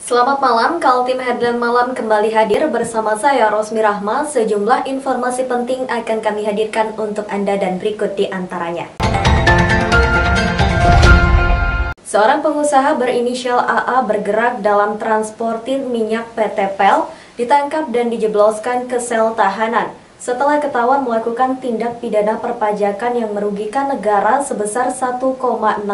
Selamat malam, Kaltim Headline Malam kembali hadir bersama saya Rosmi Rahma. Sejumlah informasi penting akan kami hadirkan untuk Anda dan berikut di antaranya. Seorang pengusaha berinisial AA bergerak dalam transportir minyak PT PEL ditangkap dan dijebloskan ke sel tahanan setelah ketahuan melakukan tindak pidana perpajakan yang merugikan negara sebesar 1,6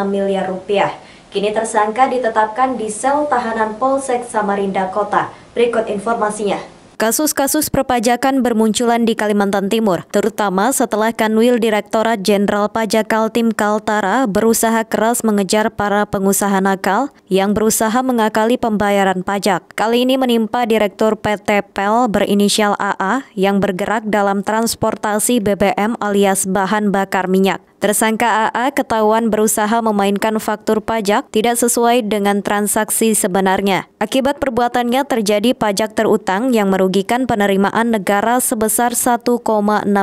miliar rupiah. Kini tersangka ditetapkan di sel tahanan Polsek Samarinda Kota. Berikut informasinya. Kasus-kasus perpajakan bermunculan di Kalimantan Timur, terutama setelah Kanwil Direktorat Jenderal Pajak Kaltim Kaltara berusaha keras mengejar para pengusaha nakal yang berusaha mengakali pembayaran pajak. Kali ini menimpa Direktur PT PEL berinisial AA yang bergerak dalam transportasi BBM alias bahan bakar minyak. Tersangka AA ketahuan berusaha memainkan faktur pajak tidak sesuai dengan transaksi sebenarnya. Akibat perbuatannya terjadi pajak terutang yang merugikan penerimaan negara sebesar 1,6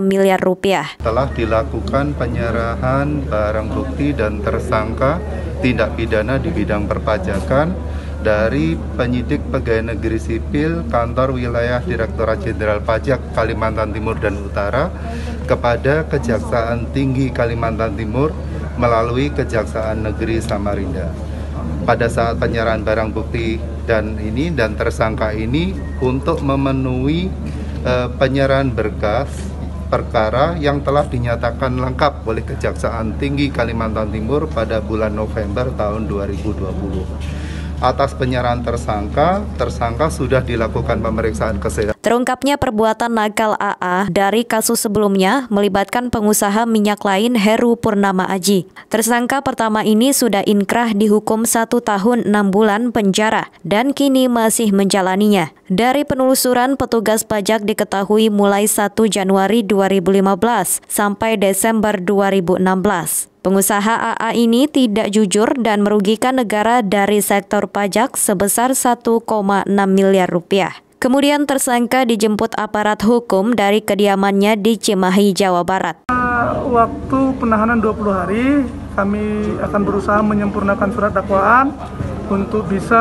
miliar rupiah. Telah dilakukan penyerahan barang bukti dan tersangka tindak pidana di bidang perpajakan dari penyidik pegawai negeri sipil kantor wilayah Direktorat Jenderal Pajak Kalimantan Timur dan Utara kepada Kejaksaan Tinggi Kalimantan Timur melalui Kejaksaan Negeri Samarinda. Pada saat penyerahan barang bukti dan tersangka ini untuk memenuhi penyerahan berkas perkara yang telah dinyatakan lengkap oleh Kejaksaan Tinggi Kalimantan Timur pada bulan November tahun 2020. Atas penyerahan tersangka sudah dilakukan pemeriksaan kesehatan. Terungkapnya perbuatan nakal AA dari kasus sebelumnya melibatkan pengusaha minyak lain Heru Purnama Aji. Tersangka pertama ini sudah inkrah dihukum 1 tahun 6 bulan penjara dan kini masih menjalaninya. Dari penelusuran petugas pajak diketahui mulai 1 Januari 2015 sampai Desember 2016. Pengusaha AA ini tidak jujur dan merugikan negara dari sektor pajak sebesar 1,6 miliar rupiah. Kemudian tersangka dijemput aparat hukum dari kediamannya di Cimahi, Jawa Barat. Waktu penahanan 20 hari, kami akan berusaha menyempurnakan surat dakwaan untuk bisa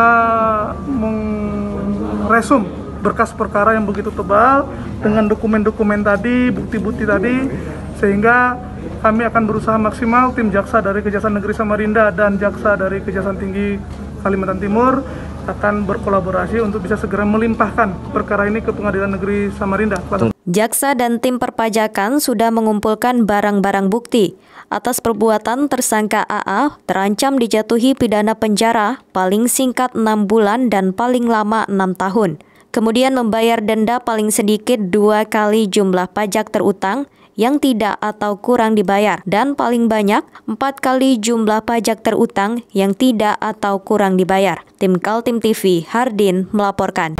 meresum berkas perkara yang begitu tebal dengan dokumen-dokumen tadi, bukti-bukti tadi, sehingga kami akan berusaha maksimal tim jaksa dari Kejaksaan Negeri Samarinda dan jaksa dari Kejaksaan Tinggi Kalimantan Timur akan berkolaborasi untuk bisa segera melimpahkan perkara ini ke Pengadilan Negeri Samarinda. Jaksa dan tim perpajakan sudah mengumpulkan barang-barang bukti. Atas perbuatan tersangka AA terancam dijatuhi pidana penjara paling singkat 6 bulan dan paling lama 6 tahun. Kemudian membayar denda paling sedikit 2 kali jumlah pajak terutang yang tidak atau kurang dibayar dan paling banyak 4 kali jumlah pajak terutang yang tidak atau kurang dibayar. Tim Kaltim TV, Hardin melaporkan.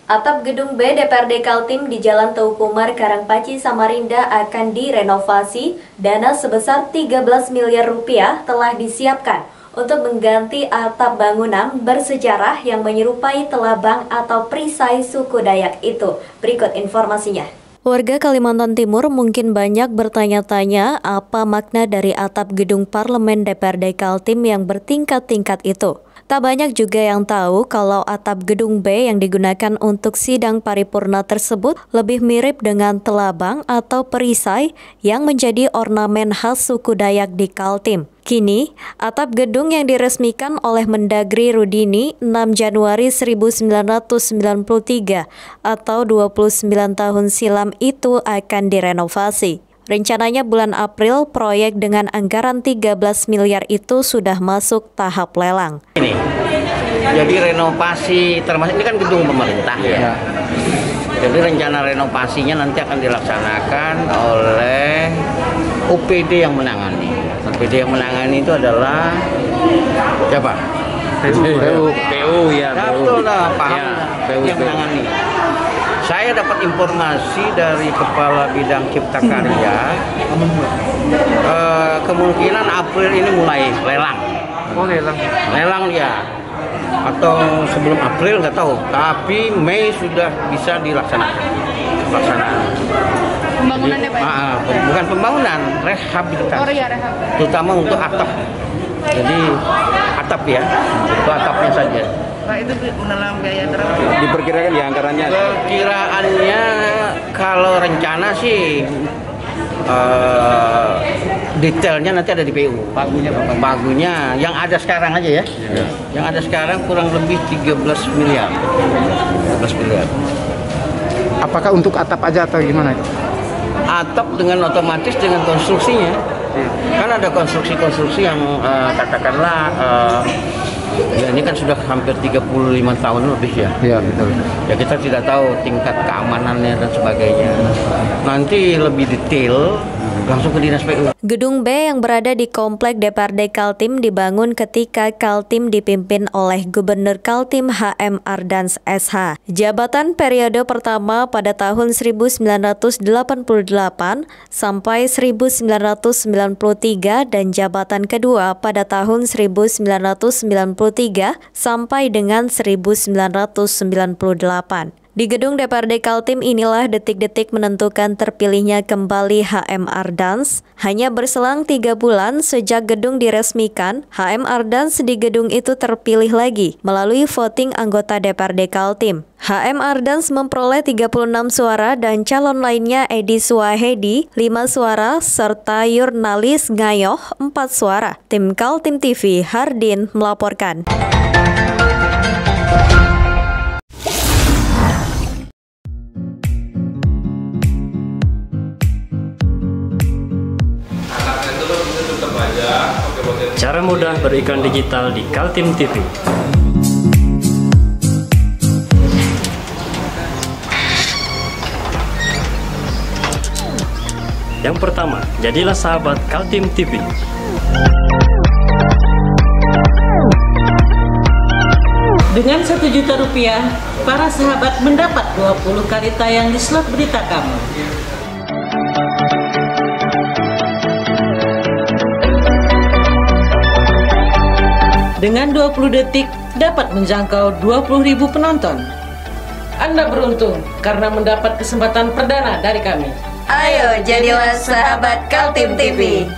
Atap gedung B DPRD Kaltim di Jalan Teuku Umar, Karangpaci, Samarinda akan direnovasi. Dana sebesar 13 miliar rupiah telah disiapkan untuk mengganti atap bangunan bersejarah yang menyerupai telabang atau perisai suku Dayak itu. Berikut informasinya. Warga Kalimantan Timur mungkin banyak bertanya-tanya apa makna dari atap gedung Parlemen DPRD Kaltim yang bertingkat-tingkat itu. Tak banyak juga yang tahu kalau atap gedung B yang digunakan untuk sidang paripurna tersebut lebih mirip dengan telabang atau perisai yang menjadi ornamen khas suku Dayak di Kaltim. Kini, atap gedung yang diresmikan oleh Mendagri Rudini 6 Januari 1993 atau 29 tahun silam itu akan direnovasi. Rencananya bulan April, proyek dengan anggaran 13 miliar itu sudah masuk tahap lelang. Ini, jadi renovasi, termasuk ini kan gedung pemerintah ya. Jadi rencana renovasinya nanti akan dilaksanakan oleh UPD yang menangani. UPD yang menangani itu adalah siapa? PU ya. Betul lah, paham ya, PU yang menangani. Saya dapat informasi dari Kepala Bidang Cipta Karya, kemungkinan April ini mulai lelang. Oh, lelang. Lelang ya. Atau sebelum April nggak tahu, tapi Mei sudah bisa dilaksanakan. Pembangunan ya Pak? Bukan pembangunan, rehabilitasi. Oh iya, rehab. Terutama untuk atap. Jadi atap ya, itu atapnya saja. Pak, itu menelan biaya berapa? Diperkirakan ya anggarannya? Perkiraannya kalau rencana sih detailnya nanti ada di PU. Pagunya yang ada sekarang aja ya. Yang ada sekarang kurang lebih 13 miliar. 13 miliar. Apakah untuk atap aja atau gimana? Atap dengan otomatis dengan konstruksinya. Kan ada konstruksi-konstruksi yang katakanlah ya ini kan sudah hampir 35 tahun lebih ya. Iya, betul. Ya kita tidak tahu tingkat keamanannya dan sebagainya. Nanti lebih detail langsung ke Dinas PU. Gedung B yang berada di Komplek DPRD Kaltim dibangun ketika Kaltim dipimpin oleh Gubernur Kaltim HM Ardans SH. Jabatan periode pertama pada tahun 1988 sampai 1993 dan jabatan kedua pada tahun 1993 sampai dengan 1998. Di gedung DPRD Kaltim inilah detik-detik menentukan terpilihnya kembali HM Ardans. Hanya berselang 3 bulan sejak gedung diresmikan, HM Ardans di gedung itu terpilih lagi melalui voting anggota DPRD Kaltim. HM Ardans memperoleh 36 suara dan calon lainnya Edi Suahedi 5 suara serta Yurnalis Ngayoh 4 suara. Tim Kaltim TV, Hardin melaporkan. Cara mudah beriklan digital di Kaltim TV. Yang pertama, jadilah sahabat Kaltim TV. Dengan Rp1 juta, para sahabat mendapat 20 kali tayang di slot berita kamu. Dengan 20 detik dapat menjangkau 20.000 penonton. Anda beruntung karena mendapat kesempatan perdana dari kami. Ayo jadilah sahabat Kaltim TV.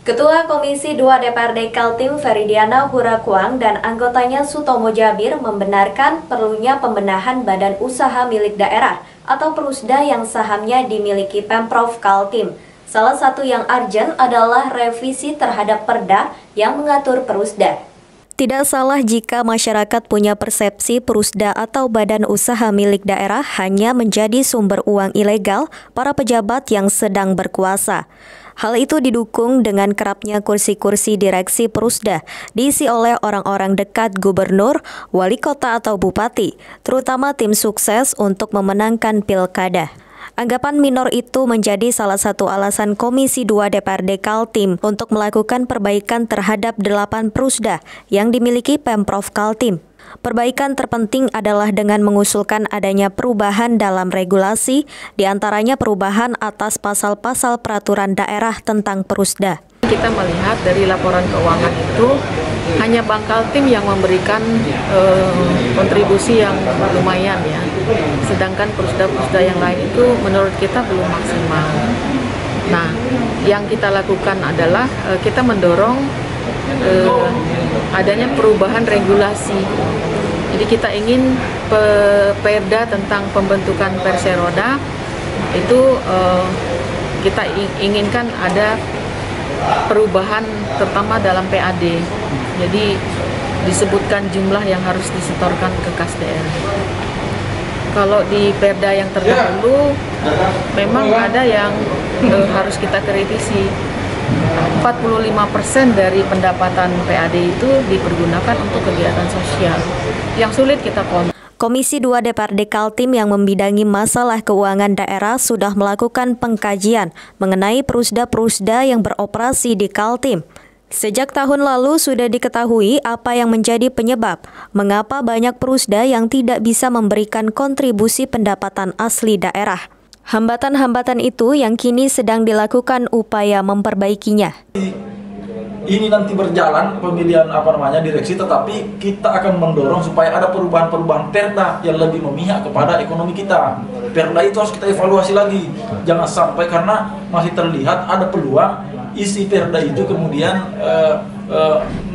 Ketua Komisi 2 DPRD Kaltim Feridiana Hurakuang dan anggotanya Sutomo Jabir membenarkan perlunya pembenahan badan usaha milik daerah atau Perusda yang sahamnya dimiliki Pemprov Kaltim. Salah satu yang urgent adalah revisi terhadap Perda yang mengatur Perusda. Tidak salah jika masyarakat punya persepsi Perusda atau badan usaha milik daerah hanya menjadi sumber uang ilegal para pejabat yang sedang berkuasa. Hal itu didukung dengan kerapnya kursi-kursi direksi Perusda diisi oleh orang-orang dekat gubernur, wali kota atau bupati, terutama tim sukses untuk memenangkan pilkada. Anggapan minor itu menjadi salah satu alasan Komisi 2 DPRD Kaltim untuk melakukan perbaikan terhadap 8 Perusda yang dimiliki Pemprov Kaltim. Perbaikan terpenting adalah dengan mengusulkan adanya perubahan dalam regulasi, diantaranya perubahan atas pasal-pasal peraturan daerah tentang Perusda. Kita melihat dari laporan keuangan itu hanya Bank Kaltim yang memberikan kontribusi yang lumayan ya, sedangkan Perusda-Perusda yang lain itu menurut kita belum maksimal. Nah, yang kita lakukan adalah kita mendorong adanya perubahan regulasi. Jadi kita ingin Perda tentang pembentukan Perseroda itu kita inginkan ada perubahan terutama dalam PAD. Jadi disebutkan jumlah yang harus disetorkan ke kas daerah. Kalau di Perda yang terdahulu memang ada yang harus kita kritisi. 45% dari pendapatan PAD itu dipergunakan untuk kegiatan sosial yang sulit kita kontrol. Komisi 2 DPRD Kaltim yang membidangi masalah keuangan daerah sudah melakukan pengkajian mengenai perusda-perusda yang beroperasi di Kaltim. Sejak tahun lalu sudah diketahui apa yang menjadi penyebab mengapa banyak perusda yang tidak bisa memberikan kontribusi pendapatan asli daerah. Hambatan-hambatan itu yang kini sedang dilakukan upaya memperbaikinya. Ini nanti berjalan pemilihan direksi, tetapi kita akan mendorong supaya ada perubahan-perubahan Perda yang lebih memihak kepada ekonomi kita. Perda itu harus kita evaluasi lagi. Jangan sampai karena masih terlihat ada peluang isi Perda itu kemudian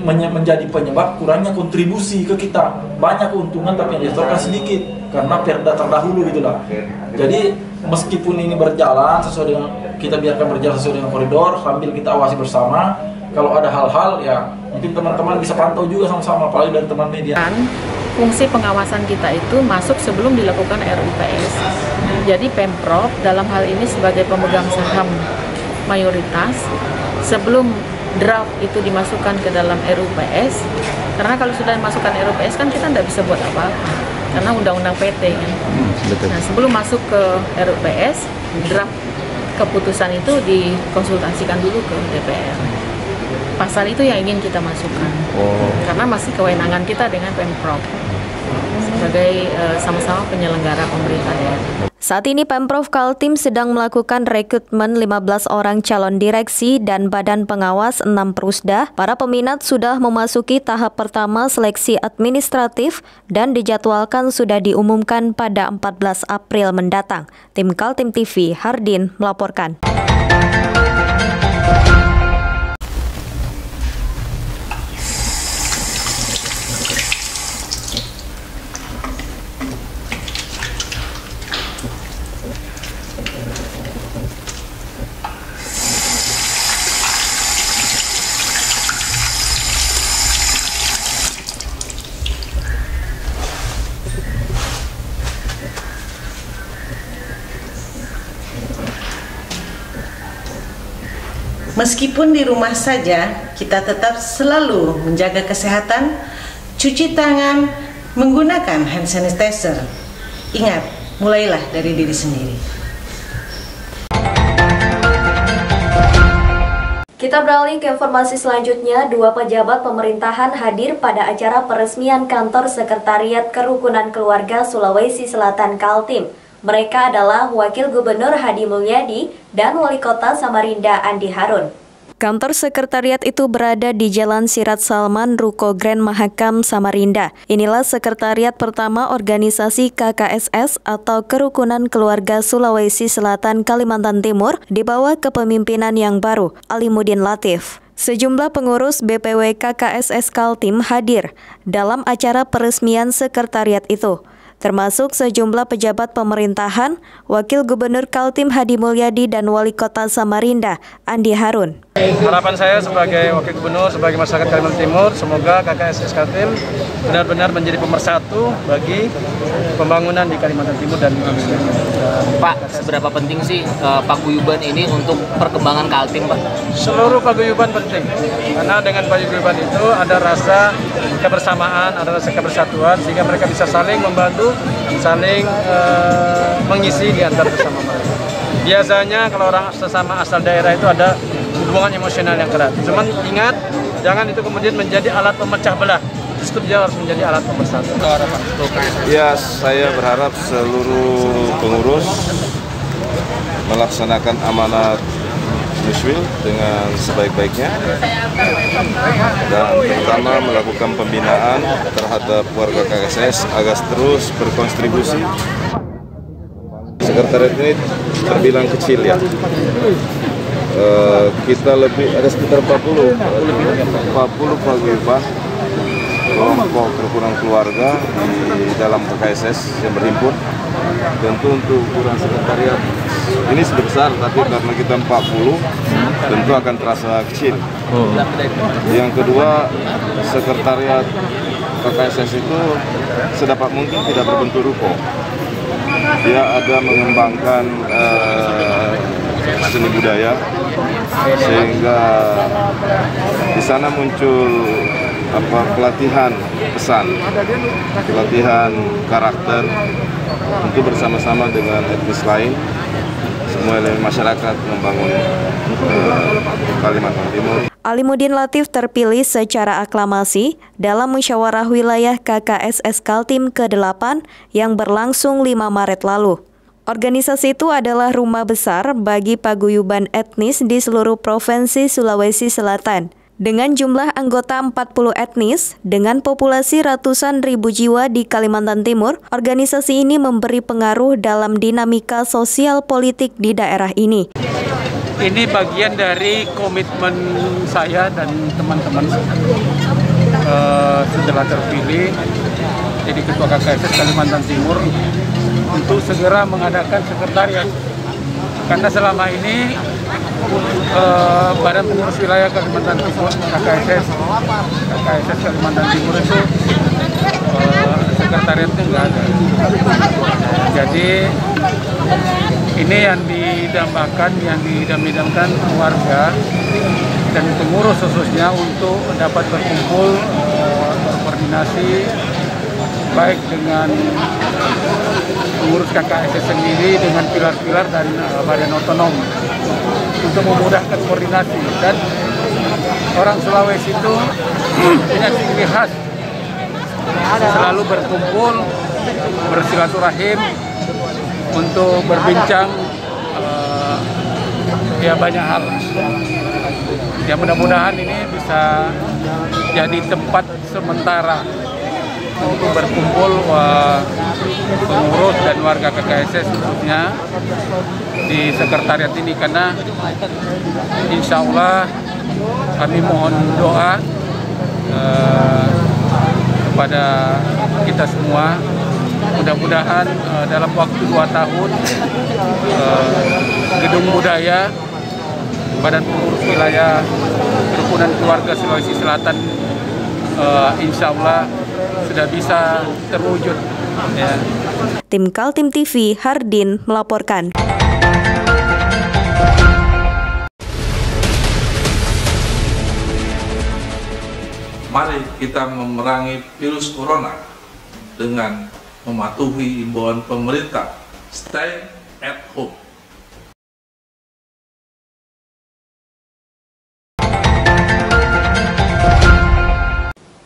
menjadi penyebab kurangnya kontribusi ke kita. Banyak keuntungan tapi yang disetorkan sedikit karena Perda terdahulu gitulah. Jadi meskipun ini berjalan sesuai dengan, kita biarkan berjalan sesuai dengan koridor sambil kita awasi bersama. Kalau ada hal-hal ya mungkin teman-teman bisa pantau juga sama-sama, apalagi dari teman media. Fungsi pengawasan kita itu masuk sebelum dilakukan RUPS. Jadi Pemprov dalam hal ini sebagai pemegang saham mayoritas, sebelum draft itu dimasukkan ke dalam RUPS, karena kalau sudah dimasukkan RUPS kan kita tidak bisa buat apa-apa, karena undang-undang PT kan. Nah, sebelum masuk ke RUPS, draft keputusan itu dikonsultasikan dulu ke DPR. Pasal itu yang ingin kita masukkan, karena masih kewenangan kita dengan Pemprov sebagai sama-sama penyelenggara pemerintah daerah. Saat ini Pemprov Kaltim sedang melakukan rekrutmen 15 orang calon direksi dan badan pengawas 6 perusda. Para peminat sudah memasuki tahap pertama seleksi administratif dan dijadwalkan sudah diumumkan pada 14 April mendatang. Tim Kaltim TV, Hardin melaporkan. Meskipun di rumah saja, kita tetap selalu menjaga kesehatan, cuci tangan, menggunakan hand sanitizer. Ingat, mulailah dari diri sendiri. Kita beralih ke informasi selanjutnya. 2 pejabat pemerintahan hadir pada acara peresmian kantor Sekretariat Kerukunan Keluarga Sulawesi Selatan Kaltim. Mereka adalah Wakil Gubernur Hadi Mulyadi dan Wali Kota Samarinda Andi Harun. Kantor sekretariat itu berada di Jalan Sirat Salman, Ruko Grand Mahakam, Samarinda. Inilah sekretariat pertama organisasi KKSS atau Kerukunan Keluarga Sulawesi Selatan Kalimantan Timur di bawah kepemimpinan yang baru, Alimuddin Latif. Sejumlah pengurus BPW KKSS Kaltim hadir dalam acara peresmian sekretariat itu, termasuk sejumlah pejabat pemerintahan, Wakil Gubernur Kaltim Hadi Mulyadi dan Wali Kota Samarinda Andi Harun. Harapan saya sebagai Wakil Gubernur, sebagai masyarakat Kalimantan Timur, semoga KKSS Kaltim benar-benar menjadi pemersatu bagi pembangunan di Kalimantan Timur dan Indonesia. Pak, seberapa penting sih paguyuban ini untuk perkembangan Kaltim, Pak? Seluruh paguyuban penting, karena dengan paguyuban itu ada rasa kebersamaan, ada rasa kebersatuan, sehingga mereka bisa saling membantu, saling mengisi di antara bersama mereka. Biasanya kalau orang sesama asal daerah itu ada hubungan emosional yang erat. Cuman ingat, jangan itu kemudian menjadi alat pemecah belah. Justru dia harus menjadi alat pemersatu. Ya, saya berharap seluruh pengurus melaksanakan amanat Nuswil dengan sebaik-baiknya dan terutama melakukan pembinaan terhadap warga KKSS agar terus berkontribusi. Sekretariat ini terbilang kecil ya. Kita lebih ada sekitar 40 paguyuban kelompok kerukunan keluarga di dalam KKSS yang berhimpun. Tentu untuk ukuran sekretariat ini sebesar, tapi karena kita 40 tentu akan terasa kecil. Yang kedua, sekretariat KKSS itu sedapat mungkin tidak berbentuk ruko. dia ada mengembangkan seni budaya, sehingga di sana muncul pelatihan pesan, pelatihan karakter untuk bersama-sama dengan etnis lain, semua elemen masyarakat membangun Kalimantan Timur. Alimuddin Latif terpilih secara aklamasi dalam musyawarah wilayah KKSS Kaltim ke-8 yang berlangsung 5 Maret lalu. Organisasi itu adalah rumah besar bagi paguyuban etnis di seluruh provinsi Sulawesi Selatan. Dengan jumlah anggota 40 etnis, dengan populasi ratusan ribu jiwa di Kalimantan Timur, organisasi ini memberi pengaruh dalam dinamika sosial politik di daerah ini. Ini bagian dari komitmen saya dan teman-teman setelah terpilih jadi Ketua KKSS Kalimantan Timur untuk segera mengadakan sekretariat. Karena selama ini Badan Pengurus Wilayah Kalimantan Timur KKSS Kalimantan Timur itu sekretariatnya nggak ada. Jadi ini yang didambakan, yang didam-idamkan warga dan pengurus khususnya untuk dapat berkumpul, berkoordinasi baik dengan pengurus KKSS sendiri dengan pilar-pilar dan badan otonom untuk memudahkan koordinasi. Dan orang Sulawesi itu punya ciri khas selalu berkumpul, bersilaturahim untuk berbincang banyak hal. Ya mudah-mudahan ini bisa jadi tempat sementara untuk berkumpul pengurus dan warga KKSS khususnya di sekretariat ini, karena insya Allah kami mohon doa kepada kita semua. Mudah-mudahan dalam waktu 2 tahun Gedung Budaya Badan Pengurus Wilayah Kerukunan Keluarga Sulawesi Selatan insya Allah sudah bisa terwujud. Ya. Tim Kaltim TV, Hardin melaporkan. Mari kita memerangi virus corona dengan mematuhi imbauan pemerintah, stay at home.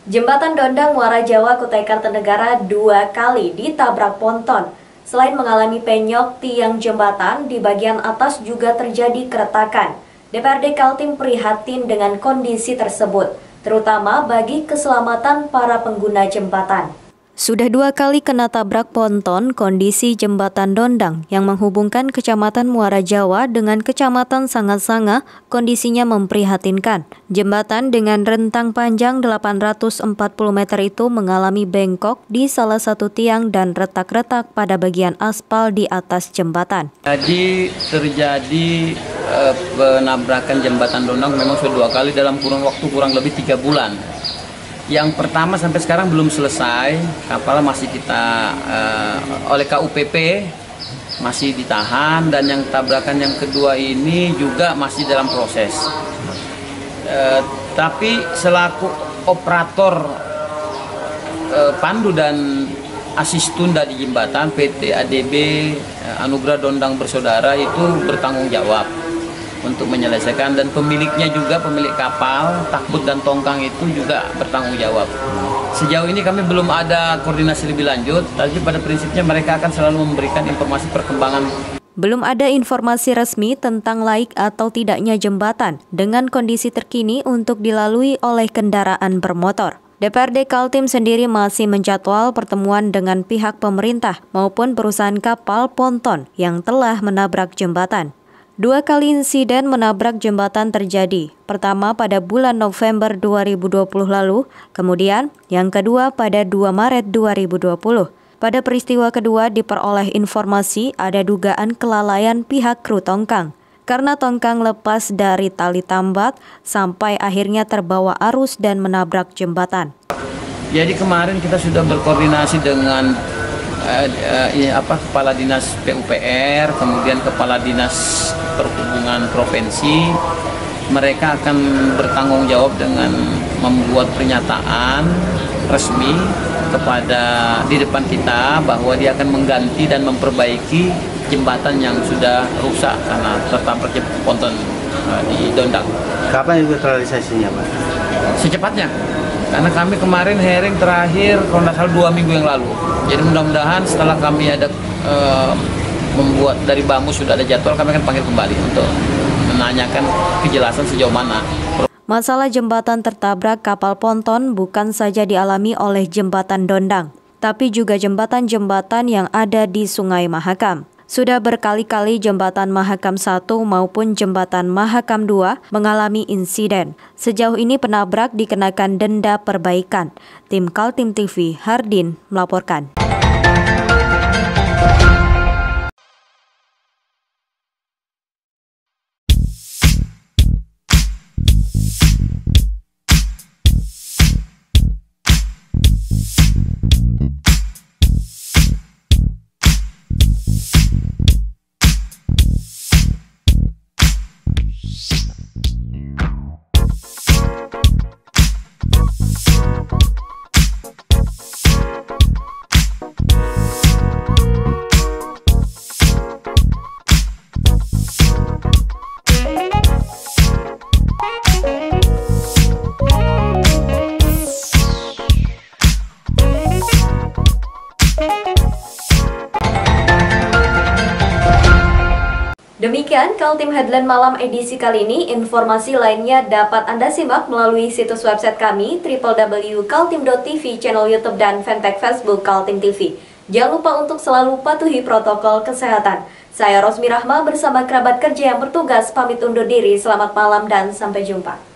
Jembatan Dondang Muara Jawa Kutai Kartanegara 2 kali ditabrak ponton. Selain mengalami penyok, tiang jembatan di bagian atas juga terjadi keretakan. DPRD Kaltim prihatin dengan kondisi tersebut, terutama bagi keselamatan para pengguna jembatan. Sudah 2 kali kena tabrak ponton kondisi jembatan Dondang yang menghubungkan Kecamatan Muara Jawa dengan Kecamatan Sangat-Sanga, kondisinya memprihatinkan. Jembatan dengan rentang panjang 840 meter itu mengalami bengkok di salah satu tiang dan retak-retak pada bagian aspal di atas jembatan. Jadi terjadi penabrakan jembatan Dondang memang sudah 2 kali dalam kurun waktu kurang lebih 3 bulan. Yang pertama sampai sekarang belum selesai, kapal masih kita oleh KUPP masih ditahan, dan yang tabrakan yang kedua ini juga masih dalam proses. Tapi selaku operator pandu dan asistunda di jembatan, PT ADB Anugerah Dondang Bersaudara itu bertanggung jawab untuk menyelesaikan, dan pemiliknya juga, pemilik kapal, takbut dan tongkang itu juga bertanggung jawab. Sejauh ini kami belum ada koordinasi lebih lanjut, tapi pada prinsipnya mereka akan selalu memberikan informasi perkembangan. Belum ada informasi resmi tentang laik atau tidaknya jembatan dengan kondisi terkini untuk dilalui oleh kendaraan bermotor. DPRD Kaltim sendiri masih menjadwal pertemuan dengan pihak pemerintah maupun perusahaan kapal ponton yang telah menabrak jembatan. 2 kali insiden menabrak jembatan terjadi, pertama pada bulan November 2020 lalu, kemudian yang kedua pada 2 Maret 2020. Pada peristiwa kedua diperoleh informasi ada dugaan kelalaian pihak kru tongkang, karena tongkang lepas dari tali tambat sampai akhirnya terbawa arus dan menabrak jembatan. Jadi kemarin kita sudah berkoordinasi dengan Kepala Dinas PUPR, kemudian Kepala Dinas Perhubungan Provinsi. Mereka akan bertanggung jawab dengan membuat pernyataan resmi di depan kita bahwa dia akan mengganti dan memperbaiki jembatan yang sudah rusak karena tertabrak ponton di Dondang. Kapan itu realisasinya, Pak? Secepatnya, karena kami kemarin hearing terakhir kalau nggak salah 2 minggu yang lalu. Jadi mudah-mudahan setelah kami ada membuat dari BAMU sudah ada jadwal, kami akan panggil kembali untuk menanyakan kejelasan sejauh mana. Masalah jembatan tertabrak kapal ponton bukan saja dialami oleh jembatan Dondang, tapi juga jembatan-jembatan yang ada di Sungai Mahakam. Sudah berkali-kali jembatan Mahakam 1 maupun jembatan Mahakam 2 mengalami insiden. Sejauh ini penabrak dikenakan denda perbaikan. Tim Kaltim TV, Hardin melaporkan. Demikian Kaltim Headline Malam edisi kali ini. Informasi lainnya dapat Anda simak melalui situs website kami www.kaltim.tv, channel YouTube dan fanpage Facebook Kaltim TV. Jangan lupa untuk selalu patuhi protokol kesehatan. Saya Rosmi Rahma bersama kerabat kerja yang bertugas pamit undur diri. Selamat malam dan sampai jumpa.